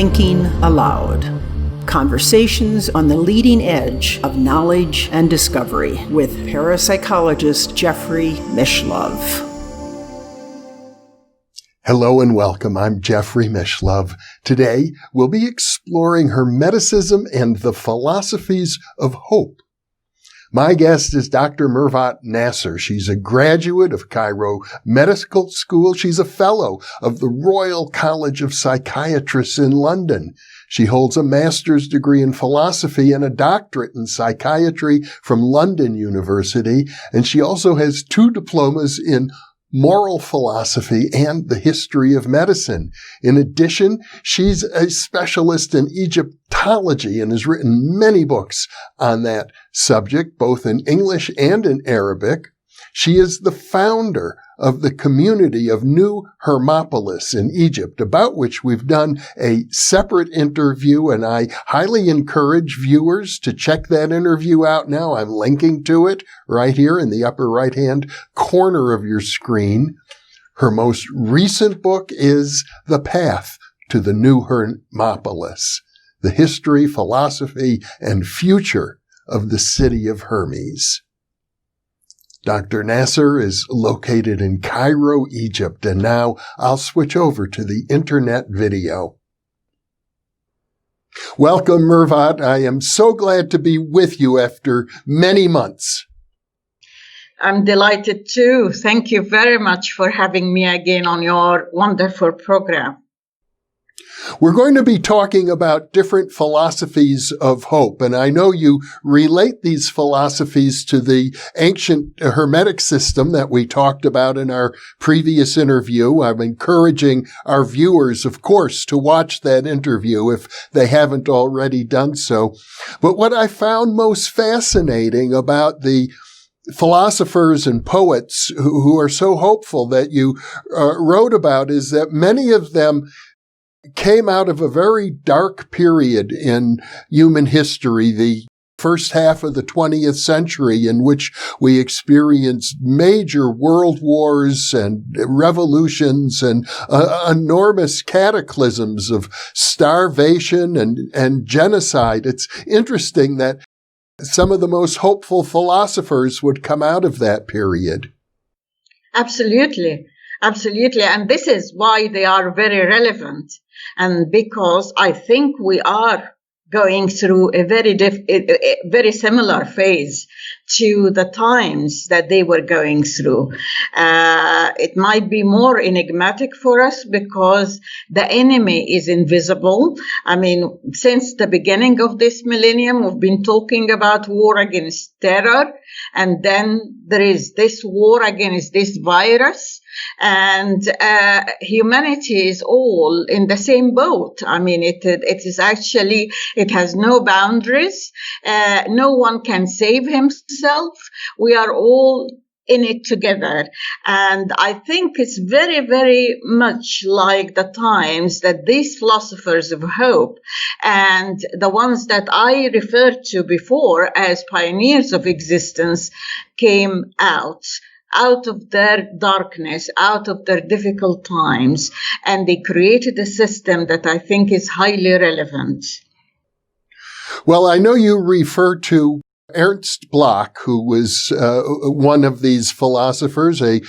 Thinking Aloud. Conversations on the leading edge of knowledge and discovery with parapsychologist Jeffrey Mishlove. Hello and welcome. I'm Jeffrey Mishlove. Today, we'll be exploring Hermeticism and the philosophies of hope. My guest is Dr. Mervat Nasser. She's a graduate of Cairo Medical School. She's a fellow of the Royal College of Psychiatrists in London. She holds a master's degree in philosophy and a doctorate in psychiatry from London University. And she also has 2 diplomas in moral philosophy and the history of medicine. In addition, she's a specialist in Egyptology and has written many books on that subject, both in English and in Arabic. She is the founder of the community of New Hermopolis in Egypt, about which we've done a separate interview, and I highly encourage viewers to check that interview out now. I'm linking to it right here in the upper right-hand corner of your screen. Her most recent book is The Path to the New Hermopolis, the history, philosophy, and future of the city of Hermes. Dr. Nasser is located in Cairo, Egypt, and now I'll switch over to the internet video. Welcome, Mervat. I am so glad to be with you after many months. I'm delighted too. Thank you very much for having me again on your wonderful program. We're going to be talking about different philosophies of hope, and I know you relate these philosophies to the ancient Hermetic system that we talked about in our previous interview. I'm encouraging our viewers, of course, to watch that interview if they haven't already done so. But what I found most fascinating about the philosophers and poets who are so hopeful that you wrote about is that many of them came out of a very dark period in human history, the first half of the 20th century, in which we experienced major world wars and revolutions and enormous cataclysms of starvation and genocide. It's interesting that some of the most hopeful philosophers would come out of that period. Absolutely. Absolutely. And this is why they are very relevant. And because I think we are going through a very similar phase to the times that they were going through. It might be more enigmatic for us because the enemy is invisible. I mean, since the beginning of this millennium, we've been talking about war against terror, and then there is this war against this virus. And humanity is all in the same boat. I mean, it is actually, it has no boundaries. No one can save himself. We are all in it together. And I think it's very, very much like the times that these philosophers of hope and the ones that I referred to before as pioneers of existence came out of their darkness, out of their difficult times, and they created a system that I think is highly relevant. Well, I know you refer to Ernst Bloch, who was one of these philosophers, a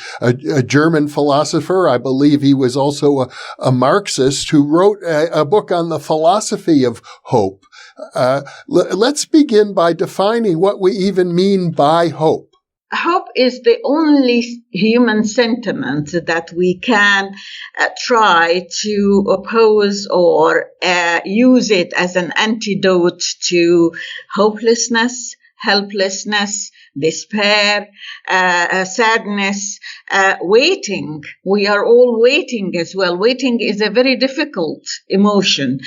German philosopher. I believe he was also a Marxist who wrote a book on the philosophy of hope. Let's begin by defining what we even mean by hope. Hope is the only human sentiment that we can try to oppose or use it as an antidote to hopelessness, helplessness, despair, sadness, waiting. We are all waiting as well. Waiting is a very difficult emotion.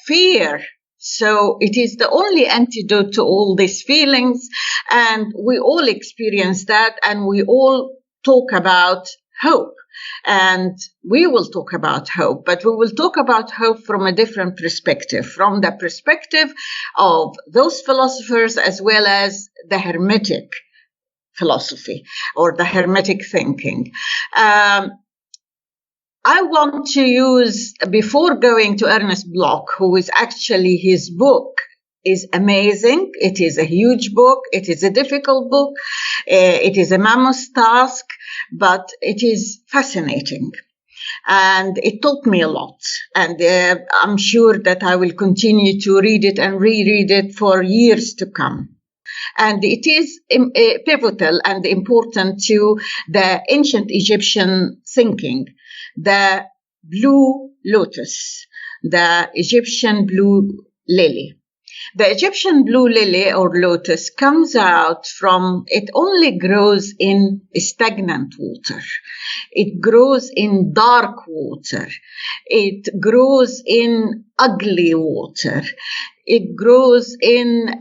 Fear. So it is the only antidote to all these feelings, and we all experience that, and we all talk about hope. And we will talk about hope, but we will talk about hope from a different perspective, from the perspective of those philosophers as well as the Hermetic philosophy or the Hermetic thinking. I want to use, before going to Ernst Bloch, who is actually, his book is amazing. It is a huge book. It is a difficult book. It is a mammoth task, but it is fascinating. And it taught me a lot. And I'm sure that I will continue to read it and reread it for years to come. And it is pivotal and important to the ancient Egyptian thinking. The Blue Lotus, the Egyptian Blue Lily. The Egyptian blue lily or lotus comes out from, it only grows in stagnant water. It grows in dark water. It grows in ugly water. It grows in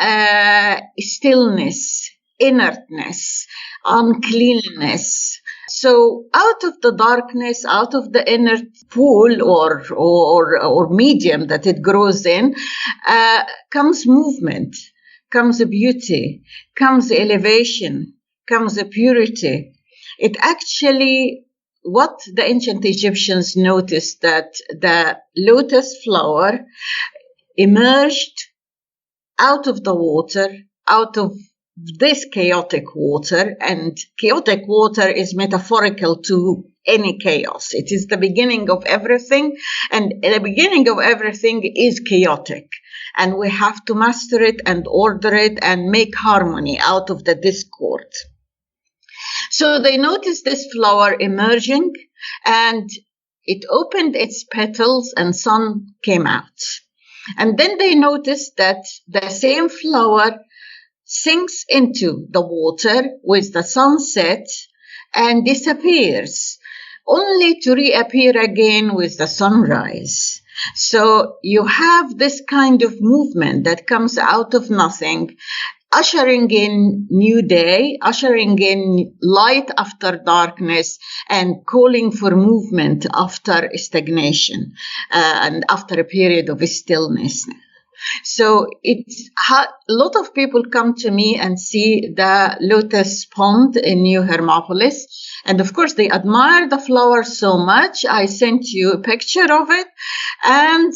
stillness, inertness, uncleanness. So out of the darkness, out of the inner pool or medium that it grows in, comes movement, comes a beauty, comes elevation, comes a purity. It actually, what the ancient Egyptians noticed, that the lotus flower emerged out of the water, out of this chaotic water, and chaotic water is metaphorical to any chaos. It is the beginning of everything, and the beginning of everything is chaotic. And we have to master it and order it and make harmony out of the discord. So they noticed this flower emerging, and it opened its petals and sun came out. And then they noticed that the same flower sinks into the water with the sunset and disappears, only to reappear again with the sunrise. So you have this kind of movement that comes out of nothing, ushering in new day, ushering in light after darkness, and calling for movement after stagnation and after a period of stillness. So a lot of people come to me and see the lotus pond in New Hermopolis. And of course, they admire the flower so much. I sent you a picture of it. And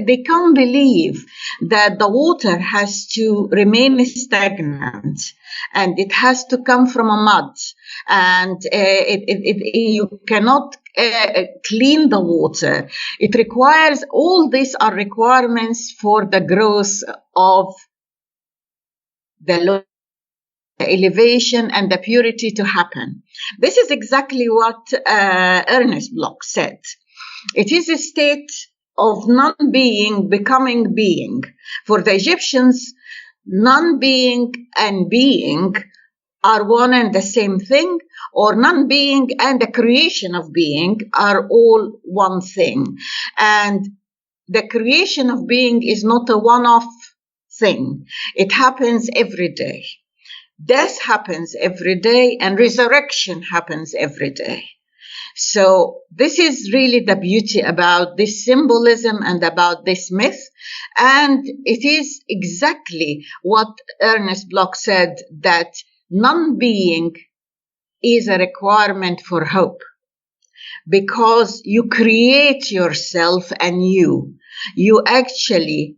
they can't believe that the water has to remain stagnant. And it has to come from a mud. And you cannot clean the water. It requires, all these are requirements for the growth of the elevation and the purity to happen. This is exactly what Ernst Bloch said. It is a state of non-being becoming being. For the Egyptians, non-being and being are one and the same thing, or non-being and the creation of being are all one thing. And the creation of being is not a one-off thing. It happens every day. Death happens every day, and resurrection happens every day. So this is really the beauty about this symbolism and about this myth. And it is exactly what Ernst Bloch said, that non-being is a requirement for hope, because you create yourself anew. You actually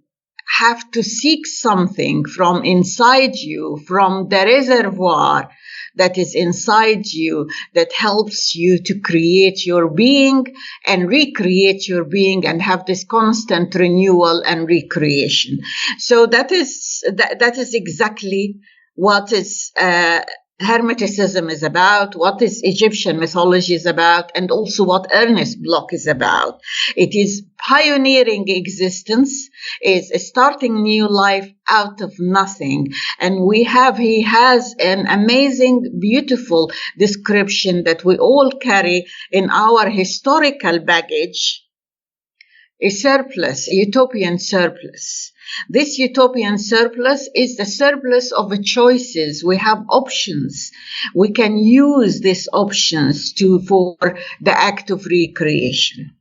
have to seek something from inside you, from the reservoir that is inside you, that helps you to create your being and recreate your being and have this constant renewal and recreation. So that is exactly what is Hermeticism is about, what is Egyptian mythology is about, and also what Ernst Bloch is about. It is pioneering existence, is starting new life out of nothing. And he has an amazing, beautiful description that we all carry in our historical baggage, a surplus, a utopian surplus. This utopian surplus is the surplus of choices. We have options. We can use these options for the act of recreation.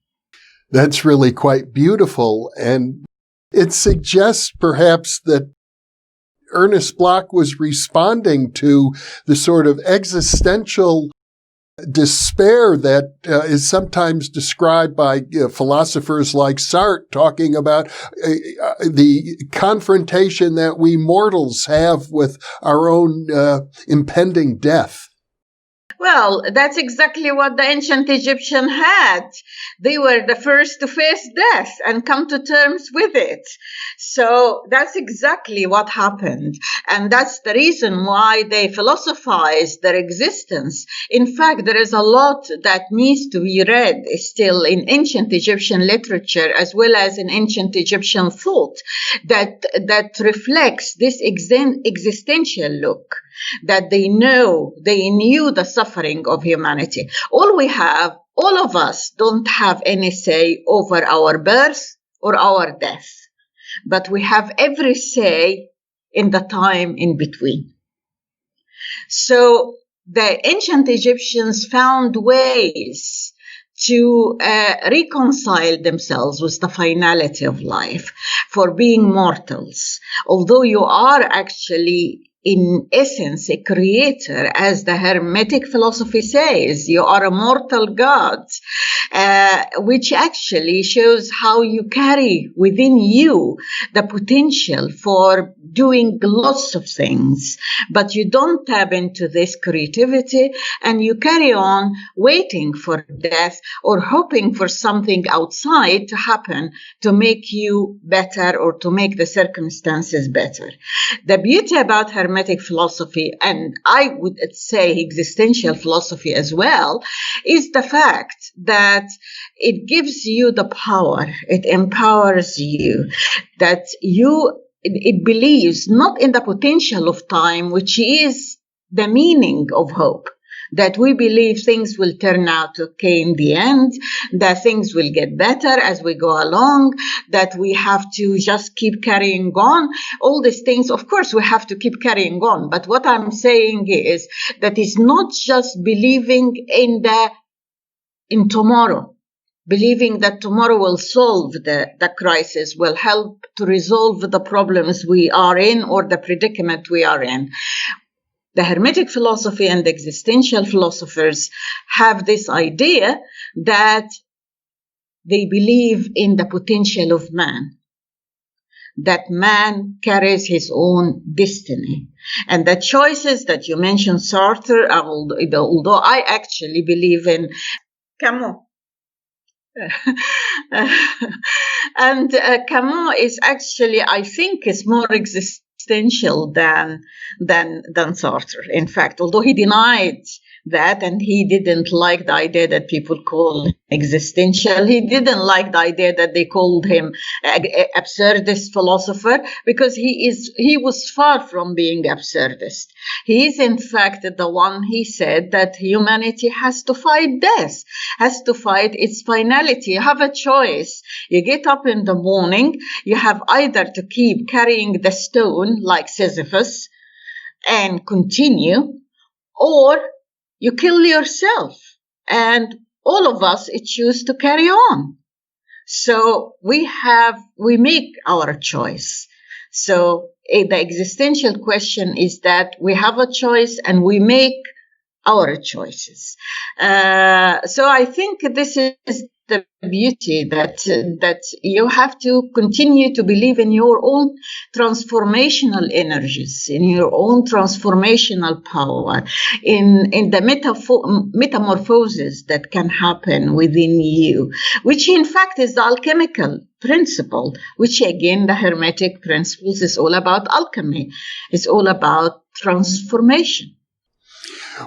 That's really quite beautiful. And it suggests perhaps that Ernst Bloch was responding to the sort of existential despair that is sometimes described by philosophers like Sartre, talking about the confrontation that we mortals have with our own impending death. Well, that's exactly what the ancient Egyptian had. They were the first to face death and come to terms with it. So that's exactly what happened. And that's the reason why they philosophized their existence. In fact, there is a lot that needs to be read still in ancient Egyptian literature as well as in ancient Egyptian thought that reflects this existential look, that they knew the suffering of humanity. All of us don't have any say over our birth or our death, but we have every say in the time in between. So the ancient Egyptians found ways to reconcile themselves with the finality of life, for being mortals. Although you are actually in essence, a creator, as the Hermetic philosophy says, you are a mortal god, which actually shows how you carry within you the potential for doing lots of things, but you don't tap into this creativity and you carry on waiting for death or hoping for something outside to happen to make you better or to make the circumstances better. The beauty about Hermetic philosophy, and I would say existential philosophy as well, is the fact that it gives you the power, it empowers you, that it believes not in the potential of time, which is the meaning of hope, that we believe things will turn out okay in the end, that things will get better as we go along, that we have to just keep carrying on. All these things, of course, we have to keep carrying on. But what I'm saying is that it's not just believing in tomorrow, believing that tomorrow will solve the crisis, will help to resolve the problems we are in or the predicament we are in. The Hermetic philosophy and the existential philosophers have this idea that they believe in the potential of man, that man carries his own destiny. And the choices that you mentioned, Sartre, although I actually believe in Camus. And Camus is actually, I think, is more existential than Sartre. In fact, although he denied that and he didn't like the idea that people call existential, he didn't like the idea that they called him absurdist philosopher, because he was far from being absurdist. He is in fact the one, he said, that humanity has to fight death, has to fight its finality. You have a choice. You get up in the morning, you have either to keep carrying the stone like Sisyphus and continue, or you kill yourself. And all of us choose to carry on. So we make our choice. So the existential question is that we have a choice and we make our choices. So I think this is the beauty, that you have to continue to believe in your own transformational energies, in your own transformational power, in the metamorphosis that can happen within you, which in fact is the alchemical principle, which again the Hermetic principles is all about alchemy. It's all about transformation.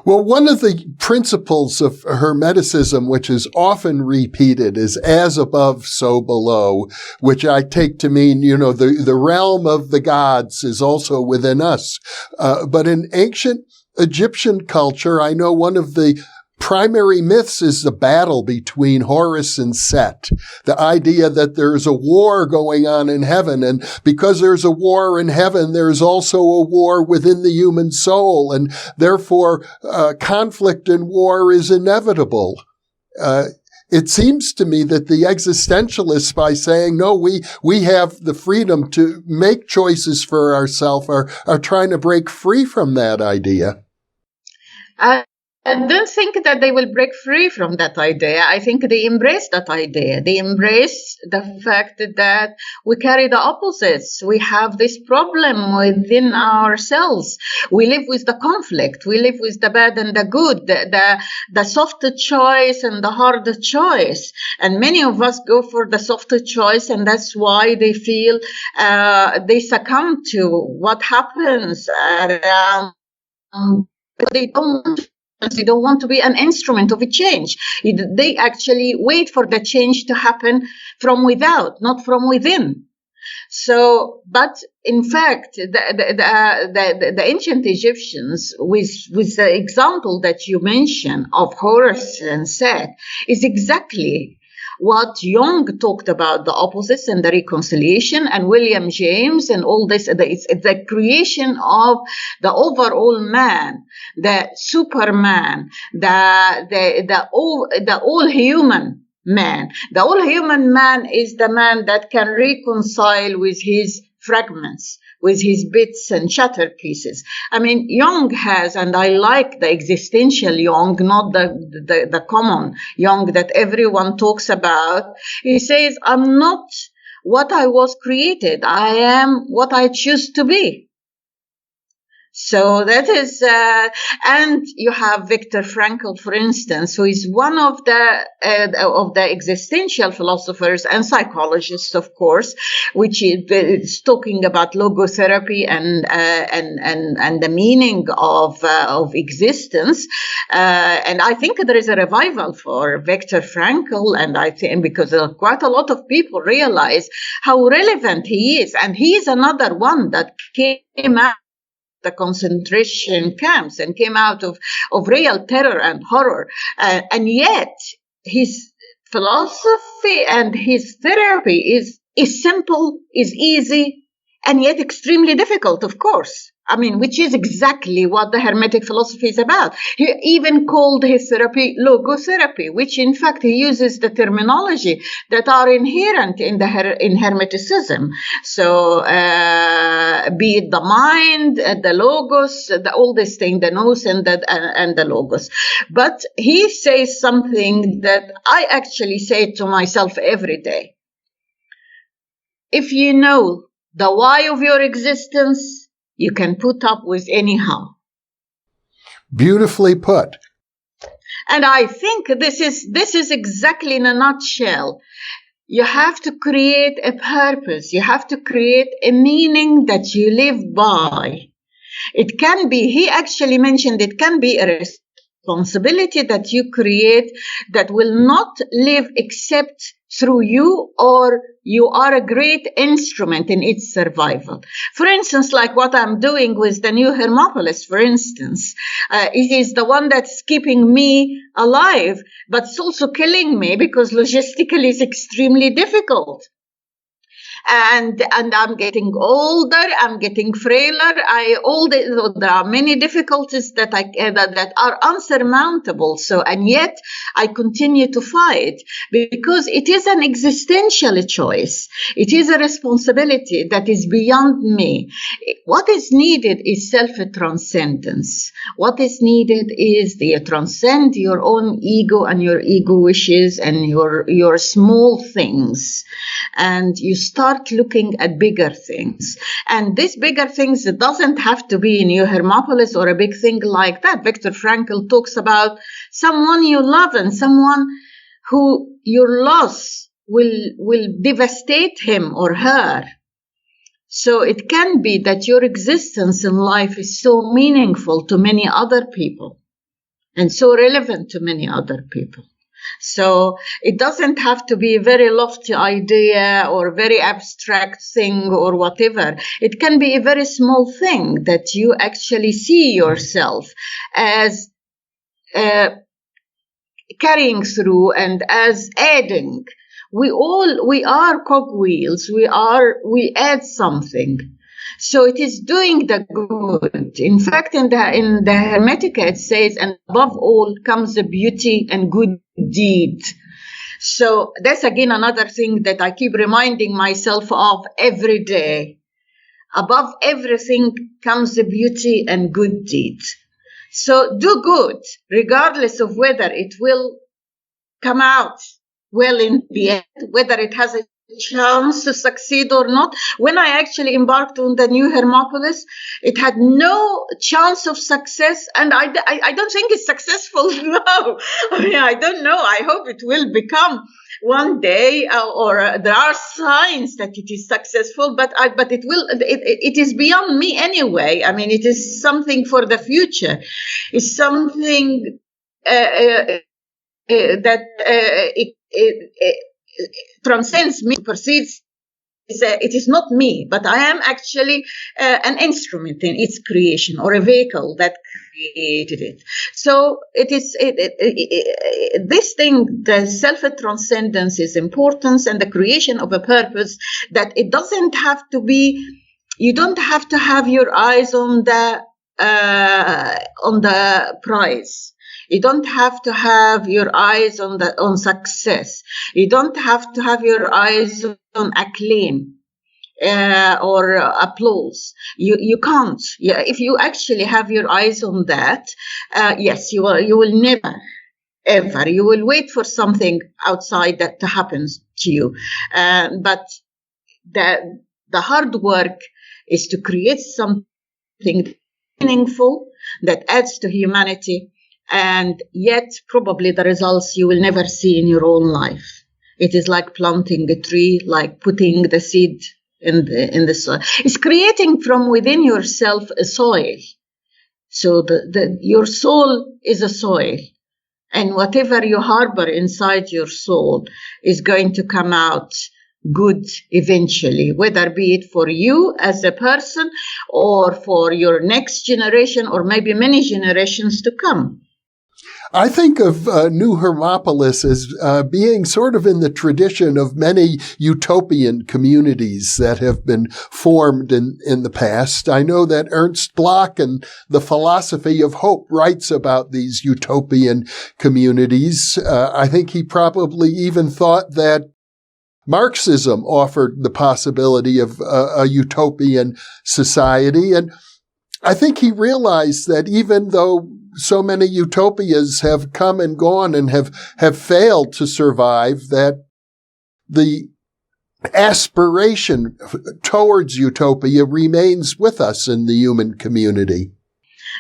Well, one of the principles of Hermeticism, which is often repeated, is as above, so below, which I take to mean, the realm of the gods is also within us. But in ancient Egyptian culture, I know one of the primary myths is the battle between Horus and Set, the idea that there's a war going on in heaven, and because there's a war in heaven, there's also a war within the human soul, and therefore conflict and war is inevitable. It seems to me that the existentialists, by saying, no, we have the freedom to make choices for ourselves, are trying to break free from that idea. don't think that they will break free from that idea. I think they embrace that idea. They embrace the fact that we carry the opposites. We have this problem within ourselves. We live with the conflict. We live with the bad and the good, the soft choice and the hard choice. And many of us go for the soft choice, and that's why they feel they succumb to what happens around. They don't want to be an instrument of a change. They actually wait for the change to happen from without, not from within. So, but in fact, the ancient Egyptians, with the example that you mentioned of Horus and Set, is exactly what Jung talked about, the opposites and the reconciliation, and William James and all this. It's the creation of the overall man, the superman, the all human man. The all human man is the man that can reconcile with his fragments, with his bits and shattered pieces. I mean, Jung has, and I like the existential Jung, not the common Jung that everyone talks about. He says, I'm not what I was created. I am what I choose to be. So that is, and you have Viktor Frankl, for instance, who is one of the existential philosophers and psychologists, of course, which is talking about logotherapy and the meaning of existence. And I think there is a revival for Viktor Frankl, and I think because quite a lot of people realize how relevant he is, and he is another one that came out the concentration camps and came out of real terror and horror. And yet his philosophy and his therapy is simple, is easy, and yet extremely difficult, of course. I mean, which is exactly what the Hermetic philosophy is about. He even called his therapy logotherapy, which in fact he uses the terminology that are inherent in Hermeticism. So, be it the mind, the logos, all these things, the nous and the logos. But he says something that I actually say to myself every day. If you know the why of your existence, you can put up with any how. Beautifully put. And I think this is exactly in a nutshell. You have to create a purpose. You have to create a meaning that you live by. It can be, he actually mentioned, it can be a responsibility that you create that will not live except through you, or you are a great instrument in its survival. For instance, like what I'm doing with the new Hermopolis, for instance, it is the one that's keeping me alive, but it's also killing me because logistically it's extremely difficult. And I'm getting older, I'm getting frailer. There are many difficulties that are unsurmountable. So, and yet I continue to fight because it is an existential choice. It is a responsibility that is beyond me. What is needed is self-transcendence. What is needed is you transcend your own ego and your ego wishes and your small things, and you start looking at bigger things. And these bigger things, it doesn't have to be New Hermopolis or a big thing like that. Viktor Frankl talks about someone you love and someone who your loss will devastate him or her. So it can be that your existence in life is so meaningful to many other people and so relevant to many other people. So it doesn't have to be a very lofty idea or a very abstract thing or whatever. It can be a very small thing that you actually see yourself as carrying through and as adding. We are cogwheels. We add something. So it is doing the good. In fact, in the Hermetic, it says, and above all comes the beauty and good deed. So that's again another thing that I keep reminding myself of every day. Above everything comes the beauty and good deed. So do good, regardless of whether it will come out well in the end, whether it has a chance to succeed or not. When I actually embarked on the new Hermopolis, it had no chance of success, and I don't think it's successful now. I mean, I don't know. I hope it will become one day, or there are signs that it is successful, but it is beyond me anyway. I mean, it is something for the future. It's something that it transcends me, perceives. It is not me, but I am actually an instrument in its creation, or a vehicle that created it. So it is this thing, the self-transcendence is important, and the creation of a purpose, that it doesn't have to be, you don't have to have your eyes on the prize. You don't have to have your eyes on success. You don't have to have your eyes on acclaim or applause. You can't. Yeah, if you actually have your eyes on that, yes, you will never, ever. You will wait for something outside that to happen to you. But the hard work is to create something meaningful that adds to humanity. And yet, probably the results you will never see in your own life. It is like planting a tree, like putting the seed in the soil. It's creating from within yourself a soil. So your soul is a soil, and whatever you harbor inside your soul is going to come out good eventually, whether be it for you as a person, or for your next generation, or maybe many generations to come. I think of New Hermopolis as being sort of in the tradition of many utopian communities that have been formed in the past. I know that Ernst Bloch and the Philosophy of Hope writes about these utopian communities. I think he probably even thought that Marxism offered the possibility of a utopian society. And I think he realized that even though so many utopias have come and gone and have failed to survive, that the aspiration towards utopia remains with us in the human community.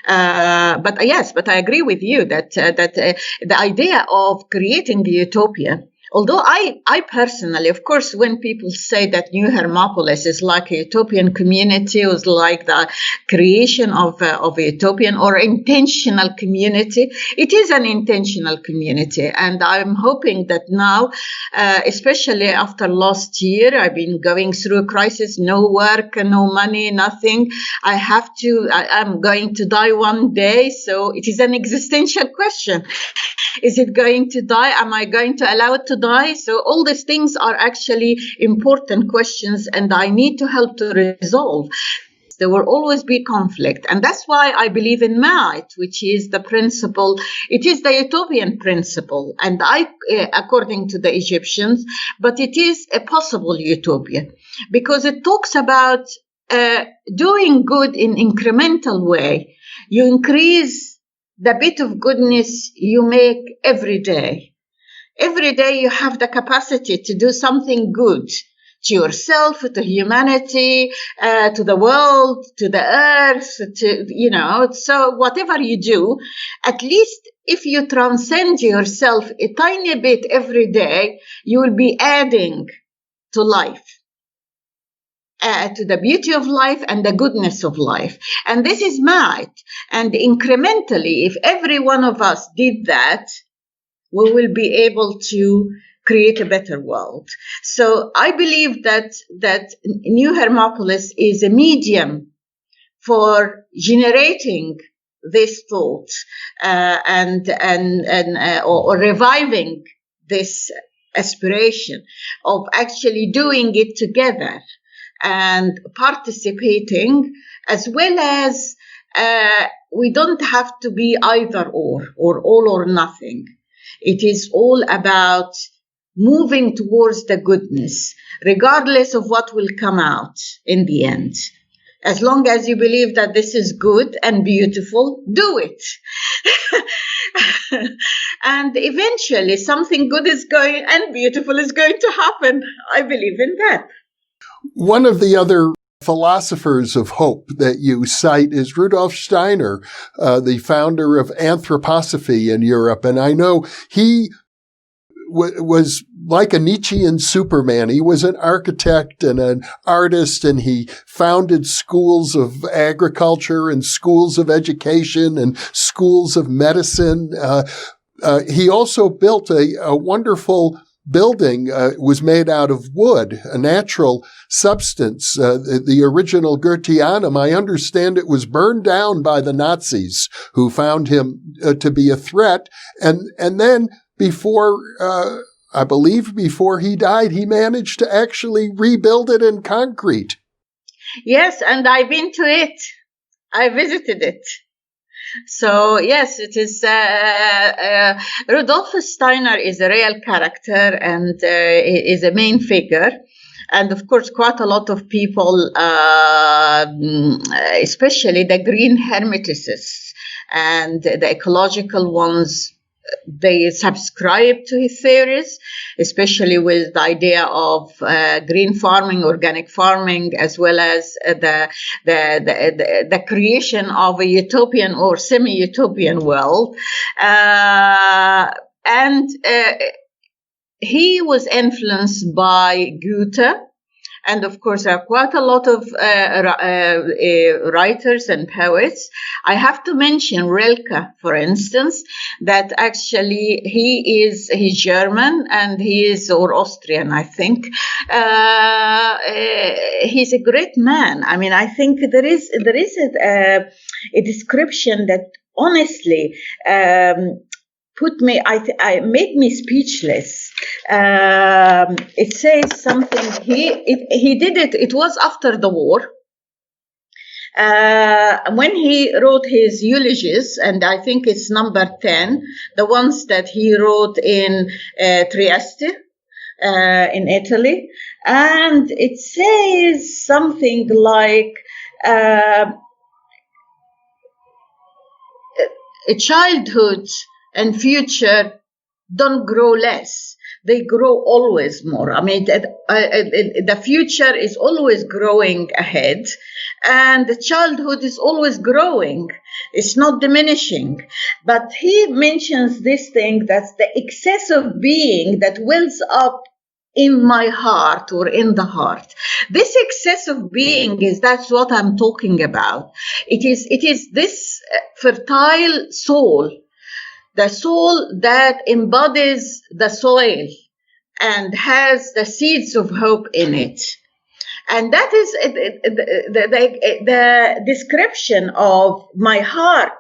But I agree with you that the idea of creating the utopia, although I personally, of course, when people say that New Hermopolis is like a utopian community, it was like the creation of a utopian or intentional community, it is an intentional community. And I'm hoping that now, especially after last year, I've been going through a crisis, no work, no money, nothing. I'm going to die one day. So it is an existential question. Is it going to die? Am I going to allow it to die? So all these things are actually important questions, and I need to help to resolve. There will always be conflict. And that's why I believe in Mervat, which is the principle. It is the utopian principle. And according to the Egyptians, but it is a possible utopia because it talks about doing good in incremental way. You increase the bit of goodness you make every day. Every day you have the capacity to do something good to yourself, to humanity, to the world, to the earth, so whatever you do, at least if you transcend yourself a tiny bit every day, you will be adding to life. To the beauty of life and the goodness of life. And this is Mervat. And incrementally, if every one of us did that, we will be able to create a better world. So I believe that New Hermopolis is a medium for generating this thought or reviving this aspiration of actually doing it together and participating, as well as we don't have to be either or all or nothing. It is all about moving towards the goodness, regardless of what will come out in the end. As long as you believe that this is good and beautiful, do it. And eventually something good is going and beautiful is going to happen. I believe in that. One of the other philosophers of hope that you cite is Rudolf Steiner, the founder of anthroposophy in Europe. And I know he was like a Nietzschean Superman. He was an architect and an artist, and he founded schools of agriculture and schools of education and schools of medicine. He also built a wonderful building, was made out of wood, a natural substance. The original Goetheanum, I understand it was burned down by the Nazis, who found him to be a threat. And then before he died, he managed to actually rebuild it in concrete. Yes, and I've been to it. I visited it. So yes, it is. Rudolf Steiner is a real character and is a main figure. And of course, quite a lot of people, especially the green Hermeticists and the ecological ones, they subscribe to his theories, especially with the idea of green farming, organic farming, as well as the creation of a utopian or semi-utopian world. And he was influenced by Goethe. And of course, there are quite a lot of writers and poets. I have to mention Rilke, for instance, that actually he's German and or Austrian, I think. He's a great man. I mean, I think there is a description that honestly made me speechless. It says something. He did it. It was after the war. When he wrote his eulogies, and I think it's number 10, the ones that he wrote in Trieste, in Italy, and it says something like, a childhood and future don't grow less. They grow always more. I mean, the future is always growing ahead, and the childhood is always growing. It's not diminishing. But he mentions this thing, that's the excess of being that wells up in my heart or in the heart. This excess of being that's what I'm talking about. It is this fertile soul, the soul that embodies the soil and has the seeds of hope in it. And that is the description of my heart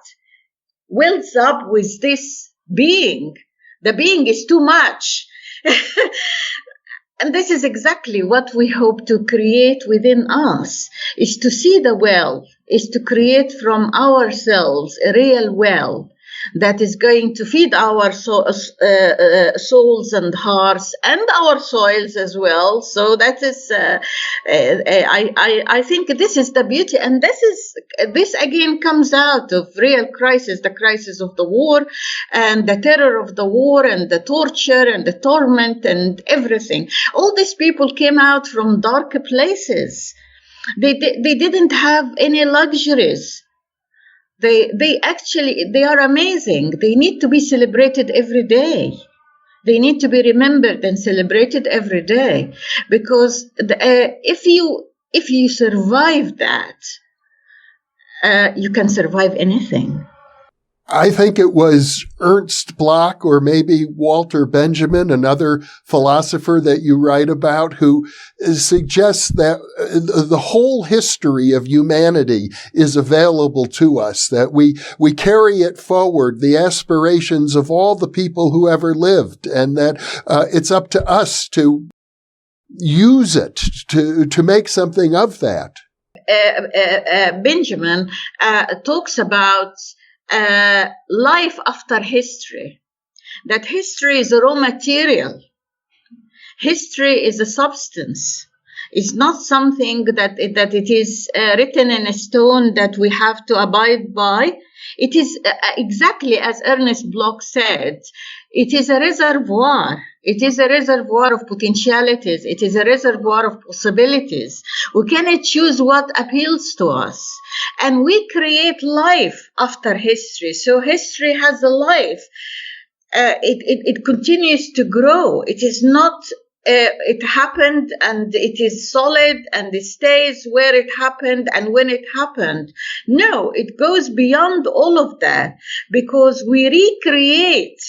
wells up with this being. The being is too much. And this is exactly what we hope to create within us, is to see the well, is to create from ourselves a real well that is going to feed our souls and hearts and our soils as well. So that is, I think this is the beauty, and this again comes out of real crisis, the crisis of the war and the terror of the war and the torture and the torment and everything. All these people came out from dark places. They didn't have any luxuries. They are amazing. They need to be celebrated every day. They need to be remembered and celebrated every day, because if you survive that, you can survive anything. I think it was Ernst Bloch or maybe Walter Benjamin, another philosopher that you write about, who suggests that the whole history of humanity is available to us, that we carry it forward, the aspirations of all the people who ever lived, and that it's up to us to use it, to make something of that. Benjamin talks about life after history, that history is a raw material. History is a substance. It's not something that it is written in a stone that we have to abide by. It is exactly as Ernst Bloch said, it is a reservoir. It is a reservoir of potentialities. It is a reservoir of possibilities. We cannot choose what appeals to us. And we create life after history. So history has a life. It continues to grow. It is not, it happened and it is solid and it stays where it happened and when it happened. No, it goes beyond all of that because we recreate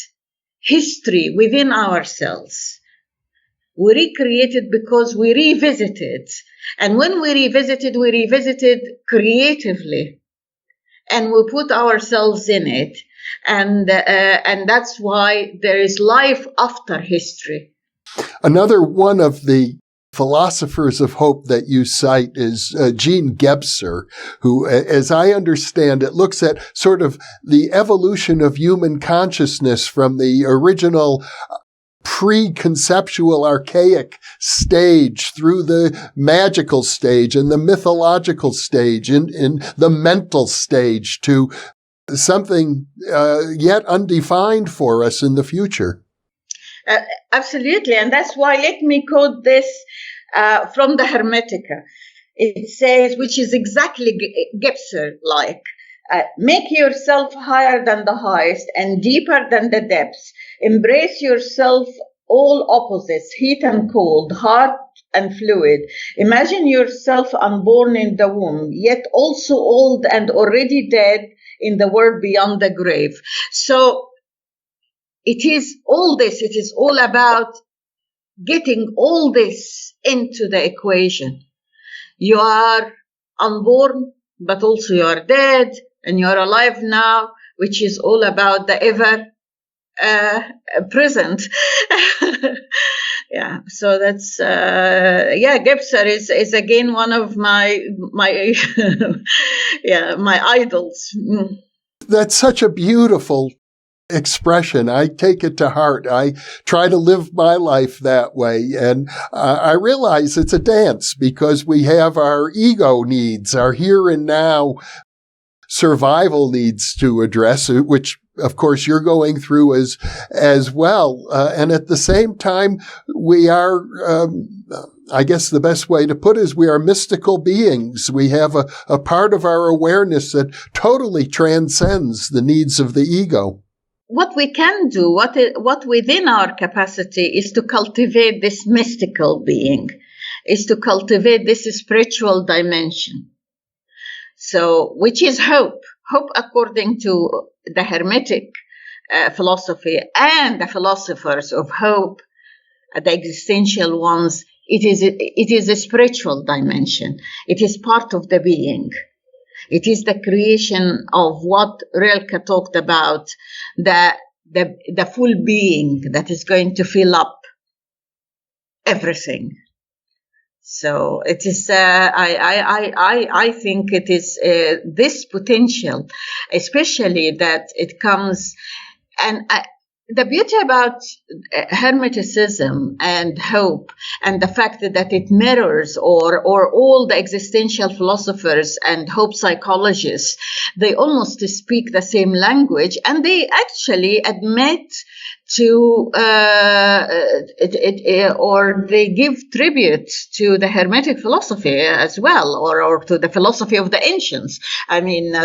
history within ourselves. We recreate it because we revisit it. And when we revisit it creatively. And we put ourselves in it. And that's why there is life after history. Another one of the philosophers of hope that you cite is Jean Gebser, who, as I understand it, looks at sort of the evolution of human consciousness from the original pre-conceptual archaic stage through the magical stage and the mythological stage and in the mental stage to something yet undefined for us in the future. Absolutely. And that's why let me quote this from the Hermetica. It says, which is exactly Gebser-like, make yourself higher than the highest and deeper than the depths. Embrace yourself all opposites, heat and cold, hard and fluid. Imagine yourself unborn in the womb, yet also old and already dead in the world beyond the grave. So it is all this. It is all about getting all this into the equation. You are unborn, but also you are dead, and you are alive now, which is all about the ever present. Yeah, so that's Gebser is again one of my my idols. That's such a beautiful expression. I take it to heart. I try to live my life that way. And I realize it's a dance because we have our ego needs, our here and now survival needs to address, which of course you're going through as well. And at the same time, we are, I guess the best way to put it is we are mystical beings. We have a part of our awareness that totally transcends the needs of the ego. What we can do, what within our capacity is to cultivate this mystical being, is to cultivate this spiritual dimension. So, which is hope. Hope according to the Hermetic philosophy and the philosophers of hope, the existential ones, it is a spiritual dimension. It is part of the being. It is the creation of what Rilke talked about, the full being that is going to fill up everything. So it is. I think it is this potential, especially that it comes, and the beauty about Hermeticism and hope, and the fact that it mirrors, or all the existential philosophers and hope psychologists, they almost speak the same language, and they actually admit to or they give tribute to the Hermetic philosophy as well, or to the philosophy of the ancients. I mean,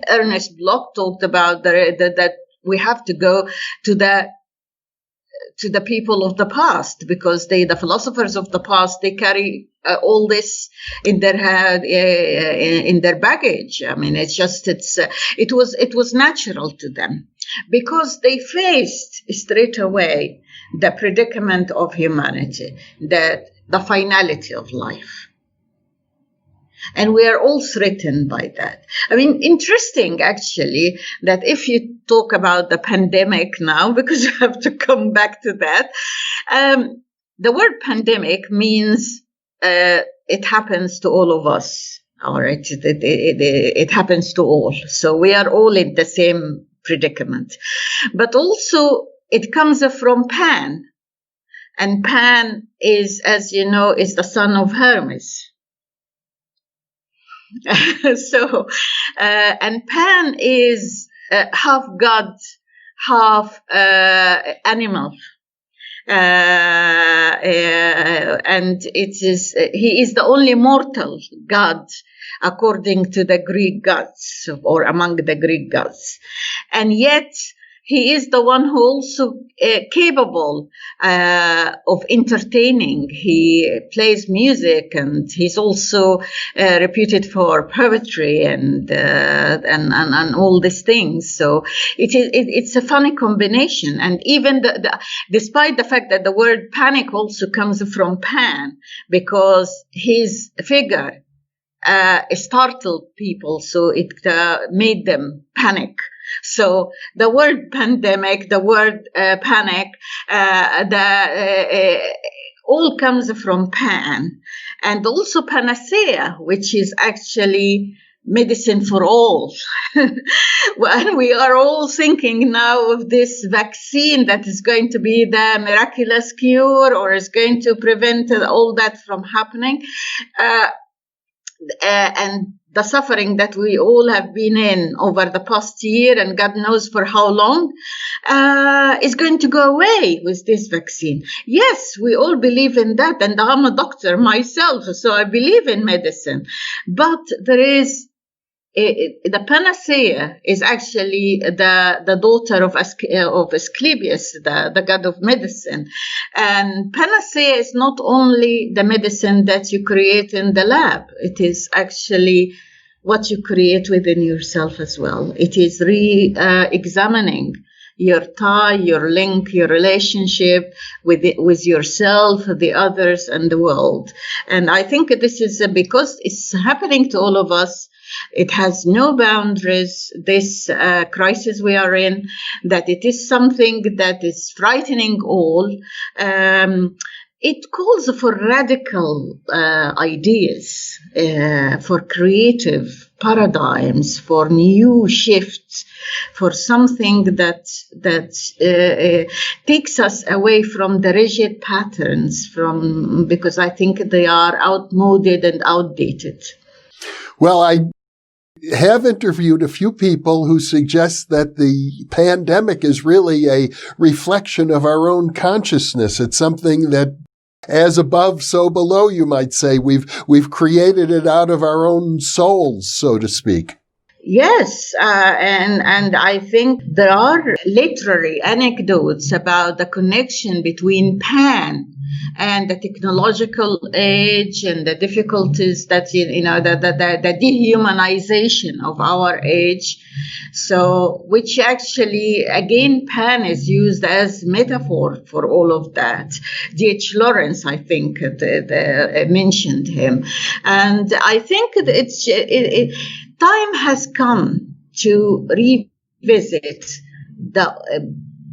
Ernst Bloch talked about that we have to go to the people of the past, because the philosophers of the past, they carry all this in their head, in their baggage. I mean, it was natural to them, because they faced straight away the predicament of humanity, the finality of life. And we are all threatened by that. I mean, interesting, actually, that if you talk about the pandemic now, because you have to come back to that, the word pandemic means it happens to all of us. All right, it happens to all. So we are all in the same predicament. But also, it comes from pan. And Pan is, as you know, is the son of Hermes. And Pan is half god, half animal. And he is the only mortal god according to the Greek gods, or among the Greek gods. And yet he is the one who also capable of entertaining. He plays music, and he's also reputed for poetry and all these things. So it's a funny combination. And even despite the fact that the word panic also comes from Pan, because his figure startled people, so it made them panic. So the word pandemic, the word panic, all comes from Pan. And also panacea, which is actually medicine for all. When we are all thinking now of this vaccine that is going to be the miraculous cure, or is going to prevent all that from happening, and the suffering that we all have been in over the past year, and God knows for how long, is going to go away with this vaccine. Yes, we all believe in that, and I'm a doctor myself, so I believe in medicine. But there is the panacea is actually the daughter of Asclepius, the god of medicine. And panacea is not only the medicine that you create in the lab, it is actually what you create within yourself as well. It is examining your tie, your link, your relationship with yourself, the others, and the world. And I think this is because it's happening to all of us. It has no boundaries, this crisis we are in, that it is something that is frightening all. It calls for radical ideas, for creative paradigms, for new shifts, for something that takes us away from the rigid patterns, because I think they are outmoded and outdated. Well, I have interviewed a few people who suggest that the pandemic is really a reflection of our own consciousness. It's something that, as above, so below, you might say. We've created it out of our own souls, so to speak. Yes, and I think there are literary anecdotes about the connection between Pan and the technological age and the difficulties that, the dehumanization of our age. So, which actually, again, Pan is used as metaphor for all of that. D.H. Lawrence, I think, mentioned him. And I think time has come to revisit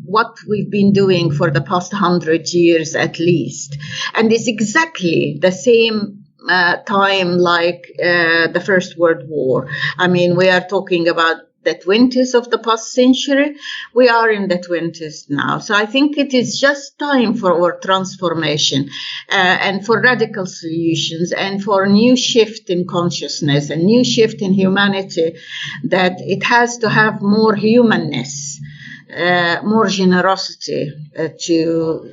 what we've been doing for the past 100 years at least. And it's exactly the same time like the First World War. I mean, we are talking about the 20th of the past century. We are in the 20th now. So I think it is just time for our transformation and for radical solutions and for a new shift in consciousness, a new shift in humanity, that it has to have more humanness, more generosity to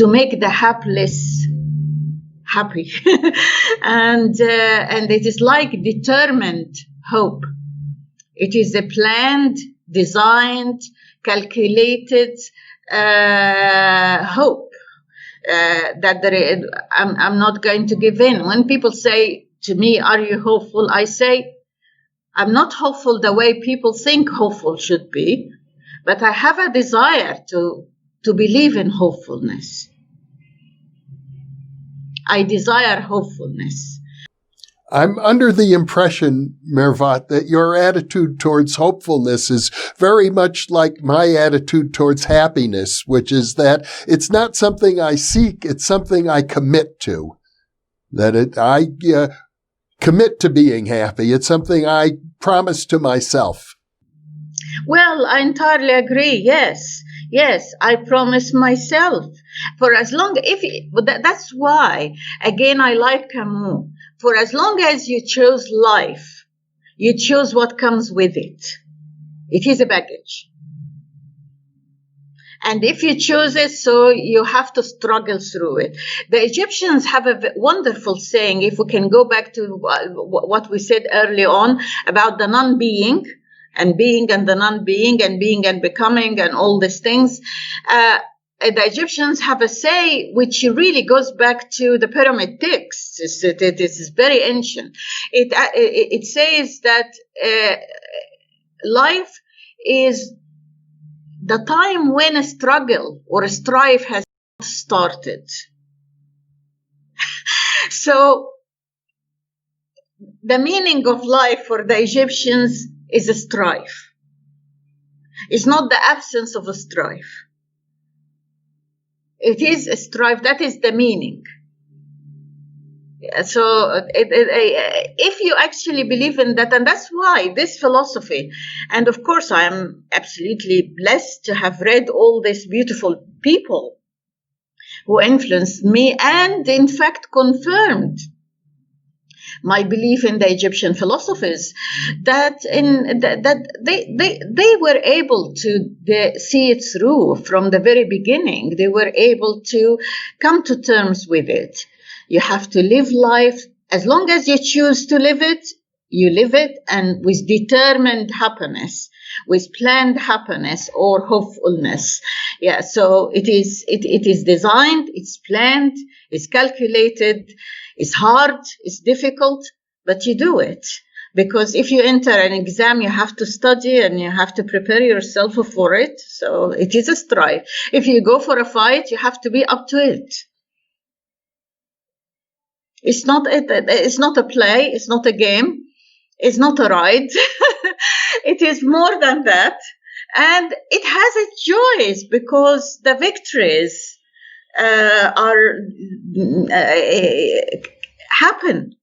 make the hapless happy. And it is like determined hope. It is a planned, designed, calculated hope that I'm not going to give in. When people say to me, "Are you hopeful?" I say, I'm not hopeful the way people think hopeful should be, but I have a desire to believe in hopefulness. I desire hopefulness. I'm under the impression, Mervat, that your attitude towards hopefulness is very much like my attitude towards happiness, which is that it's not something I seek, it's something I commit to. I commit to being happy. It's something I promise to myself. Well, I entirely agree, yes. Yes, I promise myself. For as long, that's why, again, I like Camus. For as long as you chose life, you choose what comes with it. It is a baggage. And if you choose it, so you have to struggle through it. The Egyptians have a wonderful saying, if we can go back to what we said early on about the non-being, and being and the non-being, and being and becoming, and all these things. The Egyptians have a say which really goes back to the pyramid texts. This is very ancient. It says that life is the time when a struggle or a strife has started. So the meaning of life for the Egyptians is a strife. It's not the absence of a strife. It is a strife. That is the meaning. So if you actually believe in that, and that's why this philosophy, and of course I am absolutely blessed to have read all these beautiful people who influenced me and in fact confirmed my belief in the Egyptian philosophies, that they were able to see it through from the very beginning. They were able to come to terms with it. You have to live life. As long as you choose to live it, you live it, and with determined happiness, with planned happiness or hopefulness. Yeah, so it is designed, it's planned, it's calculated, it's hard, it's difficult, but you do it. Because if you enter an exam, you have to study and you have to prepare yourself for it. So it is a strive. If you go for a fight, you have to be up to it. It's not a play, it's not a game, it's not a ride. It is more than that. And it has its joys because the victories happen.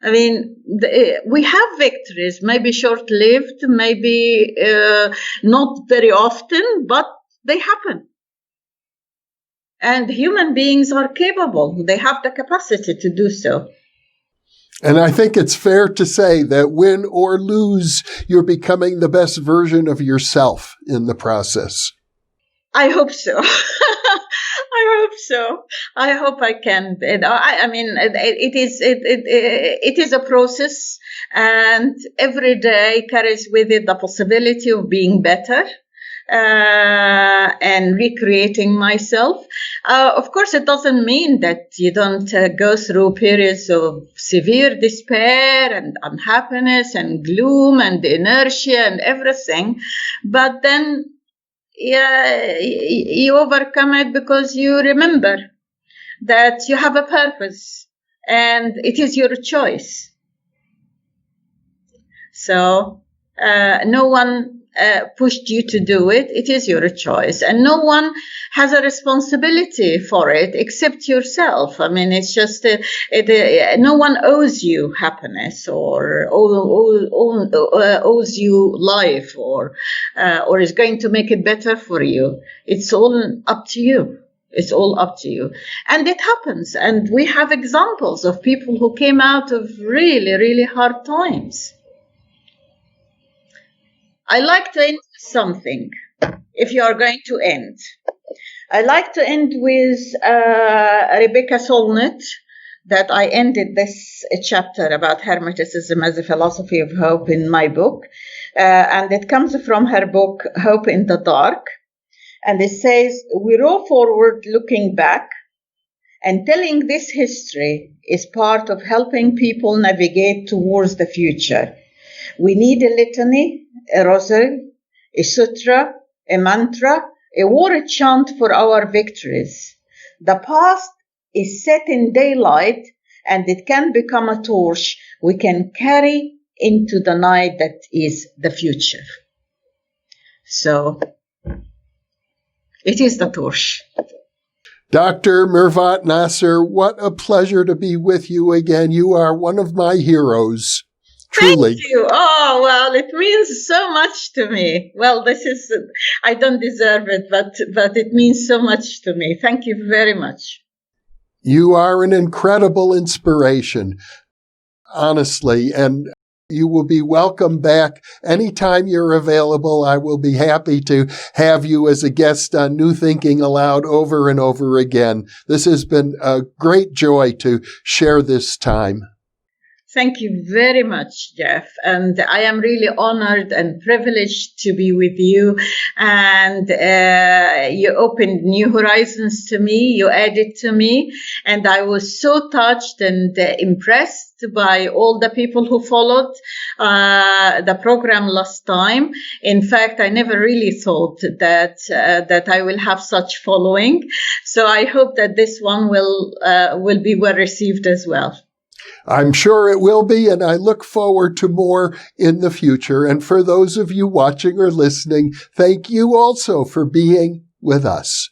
I mean, we have victories, maybe short-lived, maybe not very often, but they happen. And human beings are capable. They have the capacity to do so. And I think it's fair to say that win or lose, you're becoming the best version of yourself in the process. I hope so. I hope so. I hope I can. I mean, it is a process, and every day carries with it the possibility of being better. And recreating myself. Of course, it doesn't mean that you don't go through periods of severe despair and unhappiness and gloom and inertia and everything. But then you overcome it because you remember that you have a purpose and it is your choice. So no one pushed you to do it. It is your choice, and no one has a responsibility for it except yourself. I mean, it's just no one owes you happiness or owes you life or is going to make it better for you. It's all up to you. It's all up to you. And it happens. And we have examples of people who came out of really, really hard times. I like to end with something, if you are going to end. I like to end with Rebecca Solnit, that I ended this chapter about Hermeticism as a philosophy of hope in my book. And it comes from her book, Hope in the Dark. And it says, we roll forward looking back, and telling this history is part of helping people navigate towards the future. We need a litany, a rosary, a sutra, a mantra, a war chant for our victories. The past is set in daylight, and it can become a torch we can carry into the night that is the future. So, it is the torch. Dr. Mervat Nasser, what a pleasure to be with you again. You are one of my heroes. Truly. Thank you. Oh, well, it means so much to me. Well, I don't deserve it, but it means so much to me. Thank you very much. You are an incredible inspiration, honestly, and you will be welcome back anytime you're available. I will be happy to have you as a guest on New Thinking Aloud over and over again. This has been a great joy to share this time. Thank you very much, Jeff. And I am really honored and privileged to be with you. And you opened new horizons to me. You added to me. And I was so touched and impressed by all the people who followed the program last time. In fact, I never really thought that I will have such following. So I hope that this one will be well received as well. I'm sure it will be, and I look forward to more in the future. And for those of you watching or listening, thank you also for being with us.